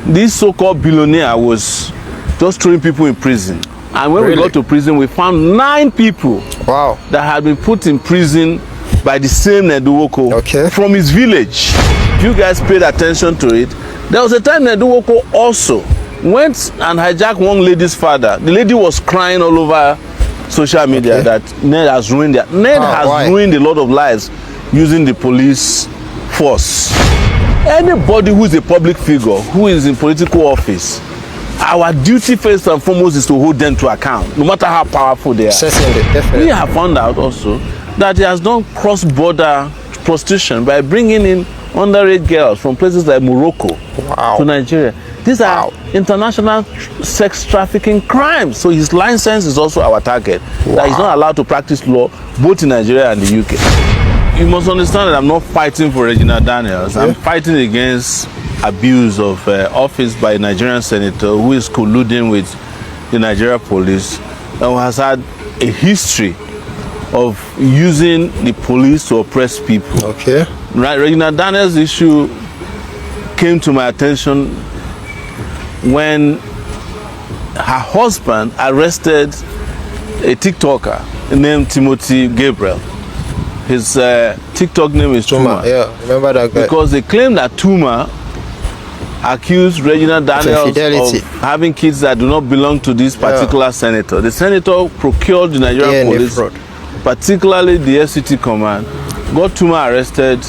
This so-called billionaire was just throwing people in prison. And when we got to prison, we found 9 people that had been put in prison by the same Ned Nwoko from his village. If you guys paid attention to it, there was a time Ned Nwoko also went and hijacked one lady's father. The lady was crying all over social media that Ned has ruined their Ned has ruined a lot of lives using the police force. Anybody who is a public figure, who is in political office, our duty first and foremost is to hold them to account, no matter how powerful they are. Definitely. We have found out also that he has done cross-border prostitution by bringing in underage girls from places like Morocco to Nigeria. These are international sex trafficking crimes. So his license is also our target. That he's not allowed to practice law both in Nigeria and the UK. You must understand that I'm not fighting for Regina Daniels. I'm fighting against abuse of office by a Nigerian senator who is colluding with the Nigeria police and who has had a history of using the police to oppress people. Right, Regina Daniels' issue came to my attention when her husband arrested a TikToker named Timothy Gabriel. His TikTok name is Tuma. Yeah, remember that guy. Because they claim that Tuma accused Regina Daniels of having kids that do not belong to this particular senator. The senator procured the Nigerian police, particularly the FCT command, got Tuma arrested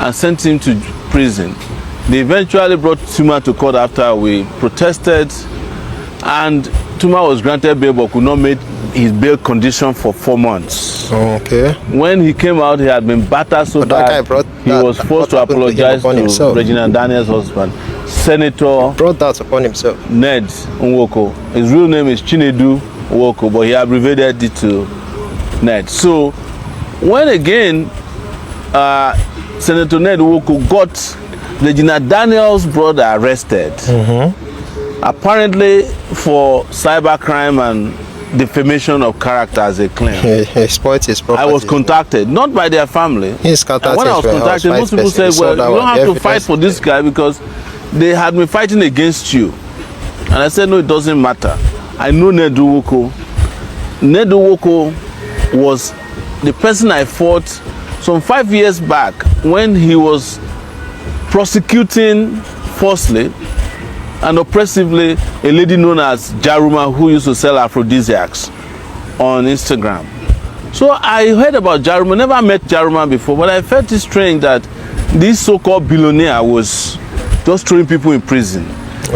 and sent him to prison. They eventually brought Tuma to court after we protested, and Tuma was granted bail but could not meet his bail condition for 4 months. When he came out, he had been battered so bad he was forced to apologize to Regina Daniels' husband, Senator Ned Nwoko. His real name is Chinedu Nwoko, but he abbreviated it to Ned. So when again Senator Ned Nwoko got Regina Daniels' brother arrested, apparently for cybercrime and defamation of character as a claim. He spoiled his property. I was contacted, not by their family. When I was contacted, most people said, well, you don't have to fight for this guy because they had been fighting against you. And I said, no, it doesn't matter. I know Ned Nwoko. Ned Nwoko was the person I fought some 5 years back when he was prosecuting falsely and oppressively a lady known as Jaruma who used to sell aphrodisiacs on Instagram. So I heard about Jaruma, never met Jaruma before, but I felt it strange that this so-called billionaire was just throwing people in prison.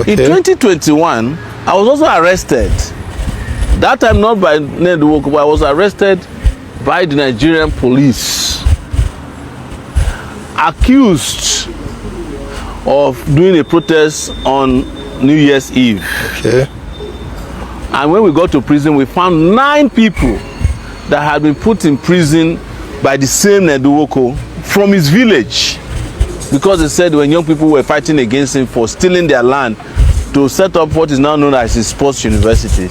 In 2021, I was also arrested. That time not by Ned Nwoko, but I was arrested by the Nigerian police, accused of doing a protest on New Year's Eve. And when we got to prison, we found 9 people that had been put in prison by the same Ned Nwoko from his village, because they said when young people were fighting against him for stealing their land to set up what is now known as his sports university.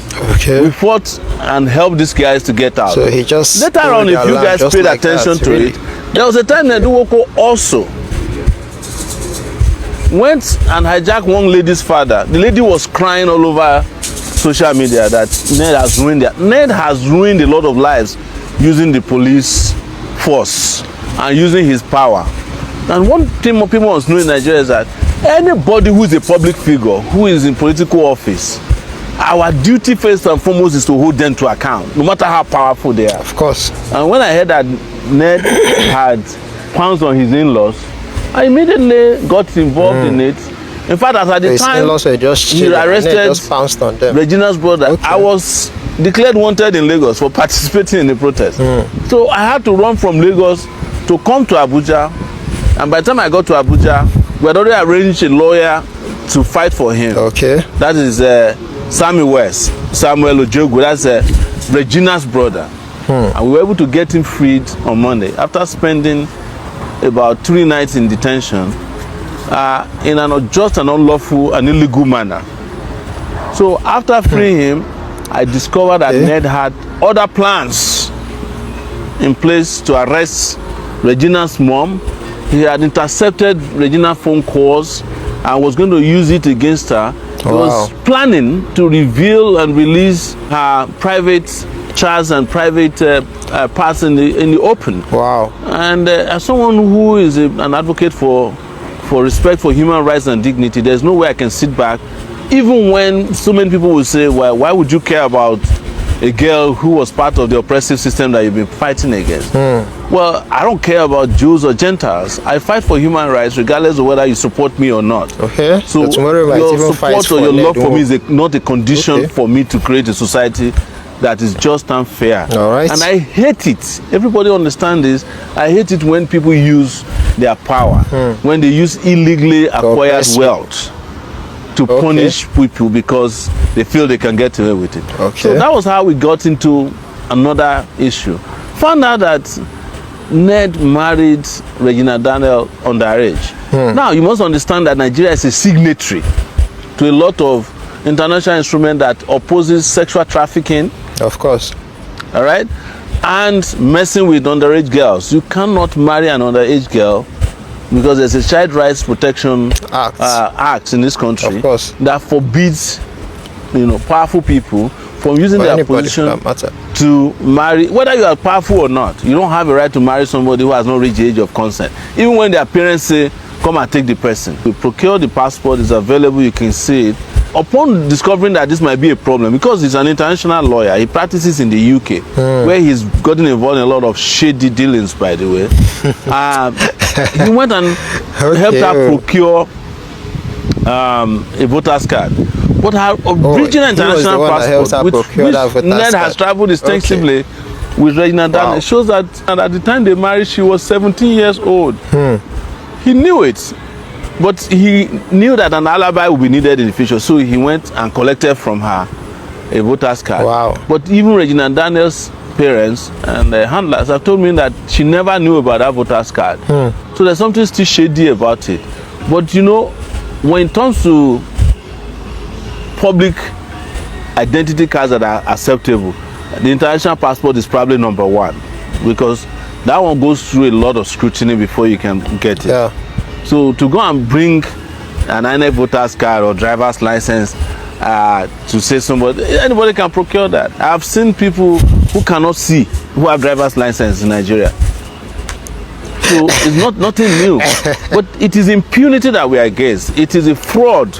We fought and helped these guys to get out. So he just later on, if you guys paid attention to it, there was a time Ned Nwoko also went and hijacked one lady's father. The lady was crying all over social media that Ned has ruined Ned has ruined a lot of lives using the police force and using his power. And one thing more people must know in Nigeria is that anybody who is a public figure, who is in political office, our duty first and foremost is to hold them to account, no matter how powerful they are. Of course. And when I heard that Ned had pounced on his in-laws, I immediately got involved in it. In fact, as at the time he arrested Regina's brother, I was declared wanted in Lagos for participating in the protest. So I had to run from Lagos to come to Abuja. And by the time I got to Abuja, we had already arranged a lawyer to fight for him. That is Samuel Ojogu. That's Regina's brother. And we were able to get him freed on Monday after spending about 3 nights in detention in an unjust and unlawful and illegal manner. So after freeing him, I discovered that Ned had other plans in place to arrest Regina's mom. He had intercepted Regina's phone calls and was going to use it against her. He was planning to reveal and release her private chats and private parts in the open. Wow. And as someone who is an advocate for respect for human rights and dignity, there's no way I can sit back, even when so many people will say, well, why would you care about a girl who was part of the oppressive system that you've been fighting against? Well, I don't care about Jews or Gentiles. I fight for human rights regardless of whether you support me or not. Okay. So your support or your love for me is not a condition for me to create a society that is just and fair. All right. And I hate it. Everybody understand this. I hate it when people use their power, when they use illegally acquired wealth to punish people because they feel they can get away with it. Okay. So that was how we got into another issue. Found out that Ned married Regina Daniel underage. Now you must understand that Nigeria is a signatory to a lot of international instruments that opposes sexual trafficking. Of course. All right, and messing with underage girls. You cannot marry an underage girl because there's a child rights protection act in this country that forbids, powerful people from using their position to marry, whether you are powerful or not. You don't have a right to marry somebody who has not reached the age of consent, even when their parents say, come and take the person. You procure the passport, it's available, you can see it. Upon discovering that this might be a problem, because he's an international lawyer, he practices in the UK, where he's gotten involved in a lot of shady dealings, by the way. He went and helped her procure a voter's card. But her original international passport, which Ned has traveled extensively with Regina Daniel, shows that at the time they married, she was 17 years old. He knew it. But he knew that an alibi would be needed in the future, so he went and collected from her a voter's card. Wow. But even Regina Daniel's parents and the handlers have told me that she never knew about that voter's card. So there's something still shady about it. But when it comes to public identity cards that are acceptable, the international passport is probably number one, because that one goes through a lot of scrutiny before you can get it. Yeah. So to go and bring an INEC voter's card or driver's license to say anybody can procure that. I've seen people who cannot see who have driver's license in Nigeria. So it's nothing new. But it is impunity that we are against. It is a fraud,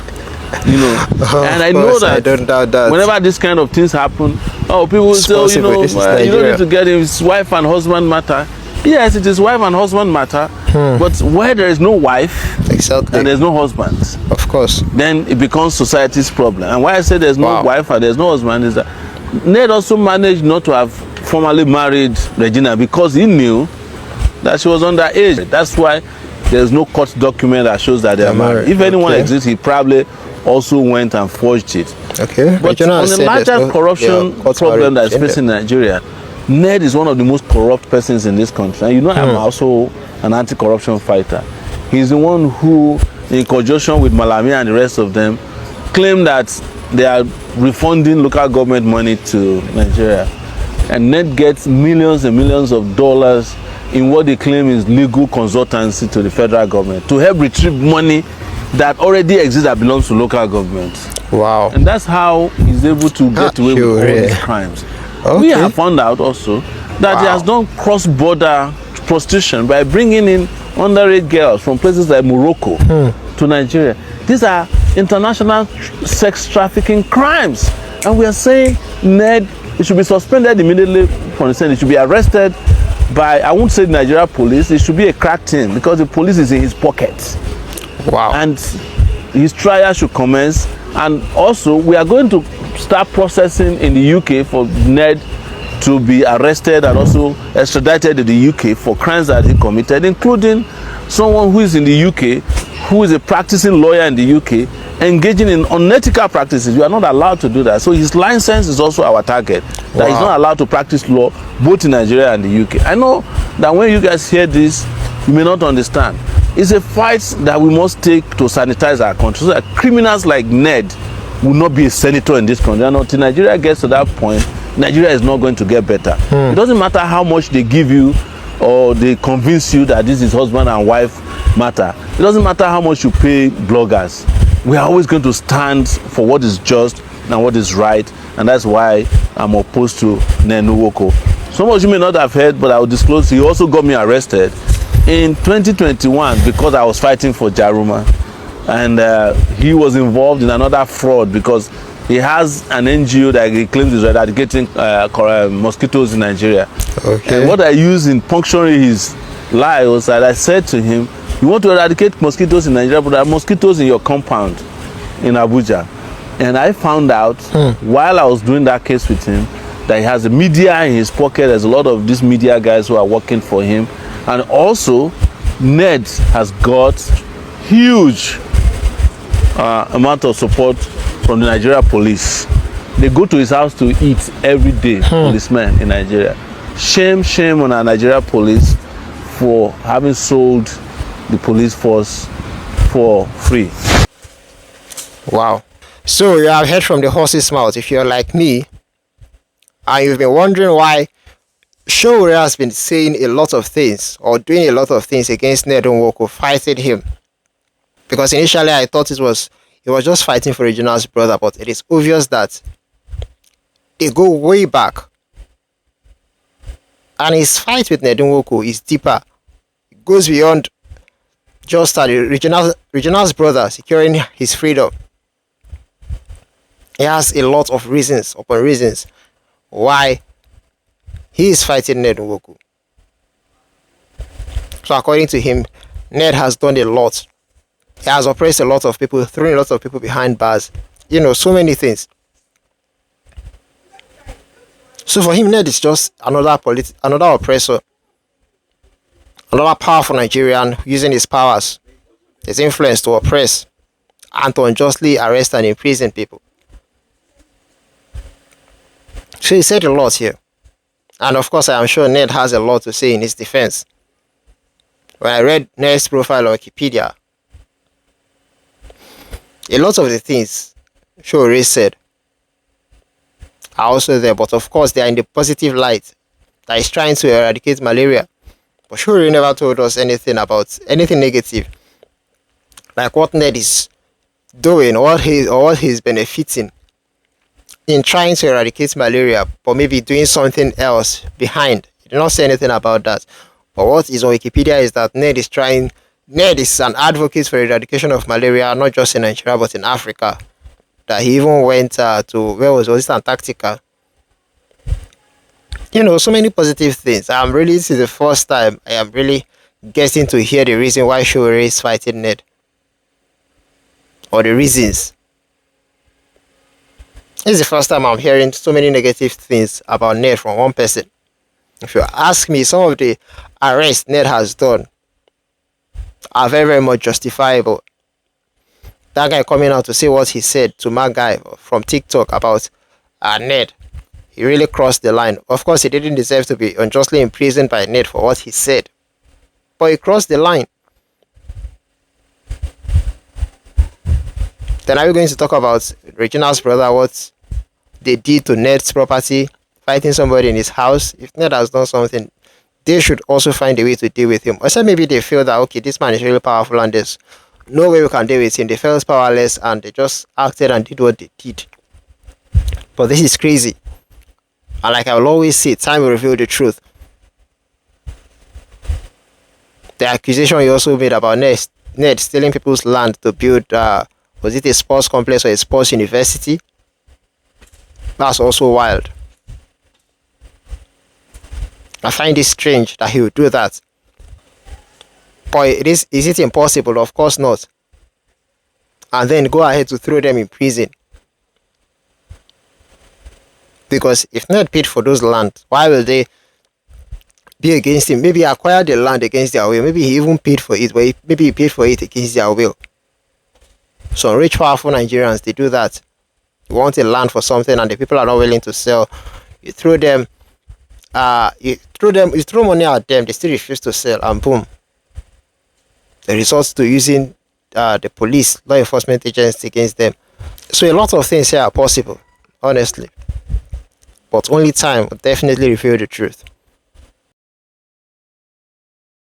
and I know that, I don't doubt that whenever this kind of things happen, people will say, you don't need to get his wife and husband matter. Yes, it is wife and husband matter, but where there is no wife and there's no husband, of course, then it becomes society's problem. And why I say there's no wife and there's no husband is that Ned also managed not to have formally married Regina because he knew that she was underage. That's why there's no court document that shows that they are married. If anyone exists, he probably also went and forged it. Okay. But on the larger corruption problem that is facing Nigeria, Ned is one of the most corrupt persons in this country. And I'm also an anti-corruption fighter. He's the one who, in conjunction with Malami and the rest of them, claim that they are refunding local government money to Nigeria. And Ned gets millions and millions of dollars in what they claim is legal consultancy to the federal government to help retrieve money that already exists that belongs to local governments. Wow. And that's how he's able to get away with all these crimes. We have found out also that he has done cross-border prostitution by bringing in underage girls from places like Morocco to Nigeria. These are international sex trafficking crimes. And we are saying Ned, he should be suspended immediately from the Senate. He should be arrested by, I won't say the Nigeria police, it should be a crack team because the police is in his pocket. Wow. And his trial should commence. And also, we are going to start processing in the UK for Ned to be arrested and also extradited to the UK for crimes that he committed, including someone who is in the UK, who is a practicing lawyer in the UK, engaging in unethical practices. You are not allowed to do that. So his license is also our target. That he's not allowed to practice law both in Nigeria and the UK. I know that when you guys hear this, you may not understand. It's a fight that we must take to sanitize our country so that criminals like Ned will not be a senator in this country. And until Nigeria gets to that point, Nigeria is not going to get better. It doesn't matter how much they give you or they convince you that this is husband and wife matter. It doesn't matter how much you pay bloggers. We are always going to stand for what is just and what is right, and that's why I'm opposed to Ned Nwoko. Some of you may not have heard, but I will disclose, he also got me arrested in 2021 because I was fighting for Jaruma, and he was involved in another fraud because he has an NGO that he claims is eradicating mosquitoes in Nigeria. Okay. And what I used in puncturing his lie was that I said to him, you want to eradicate mosquitoes in Nigeria, but there are mosquitoes in your compound in Abuja. And I found out while I was doing that case with him that he has the media in his pocket. There's a lot of these media guys who are working for him. And also, Ned has got huge amount of support from the Nigeria police. They go to his house to eat every day, policemen in Nigeria. Shame on our Nigeria police for having sold the police force for free. Wow. So you have heard from the horse's mouth. If you're like me and you've been wondering why Sowore has been saying a lot of things or doing a lot of things against Ned Nwoko, fighting him, because initially I thought he was just fighting for Regional's brother, but it is obvious that they go way back, and his fight with Ned Nwoko is deeper. It goes beyond just the Regional's brother securing his freedom. He has a lot of reasons upon reasons why he is fighting Ned Nwoko. So according to him, Ned has done a lot. He has oppressed a lot of people, thrown a lot of people behind bars. You know, so many things. So for him, Ned is just another oppressor. Another powerful Nigerian using his powers, his influence to oppress and to unjustly arrest and imprison people. So he said a lot here. And of course, I am sure Ned has a lot to say in his defense. When I read Ned's profile on Wikipedia, a lot of the things Sowore said are also there, but of course they are in the positive light that is trying to eradicate malaria. But Sowore never told us anything about anything negative, like what Ned is doing or what he's benefiting in trying to eradicate malaria, but maybe doing something else behind. He did not say anything about that. But what is on Wikipedia is that Ned is an advocate for eradication of malaria, not just in Nigeria but in Africa. That he even went to, where was it, Antarctica. You know, so many positive things. This is the first time I am really getting to hear the reason why Sowore is fighting Ned, or the reasons. This is the first time I'm hearing so many negative things about Ned from one person. If you ask me, some of the arrests Ned has done are very, very much justifiable. That guy coming out to say what he said to my guy from TikTok about Ned, he really crossed the line. Of course, he didn't deserve to be unjustly imprisoned by Ned for what he said, but he crossed the line. Then are we going to talk about Regional's brother, what they did to Ned's property, fighting somebody in his house? If Ned has done something, they should also find a way to deal with him. Or so maybe they feel that, okay, this man is really powerful and there's no way we can deal with him. They felt powerless and they just acted and did what they did. But this is crazy. And like I will always say, time will reveal the truth. The accusation he also made about Ned stealing people's land to build, was it a sports complex or a sports university? That's also wild. I find it strange that he would do that. But is it impossible? Of course not. And then go ahead to throw them in prison. Because if Ned paid for those land, why will they be against him? Maybe he acquired the land against their will. Maybe he even paid for it, but maybe he paid for it against their will. Some rich, powerful Nigerians, they do that. You want a land for something and the people are not willing to sell. You throw money at them, they still refuse to sell, and boom. The results to using the police, law enforcement agents against them. So a lot of things here are possible, honestly. But only time will definitely reveal the truth.